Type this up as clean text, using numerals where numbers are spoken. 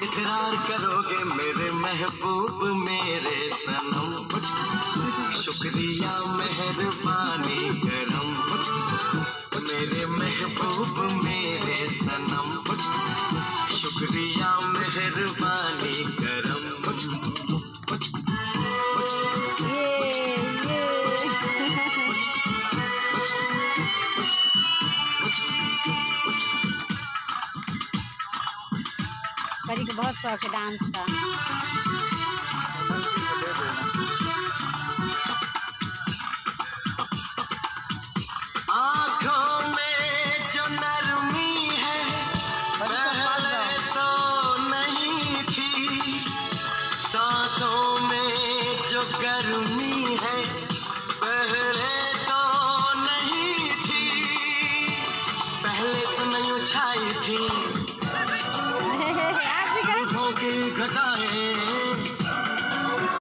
इकरार करोगे मेरे महबूब मेरे सनम, शुक्रिया मेहरबानी करम, मेरे महबूब मेरे सनम, शुक्रिया मेहरबानी करम। परी को बहुत शौक है डांस का। आँखों में जो नरमी है पहले तो नहीं थी, सांसों में जो गर्मी है पहले तो नहीं थी, पहले तो नहीं छाई थी घटाए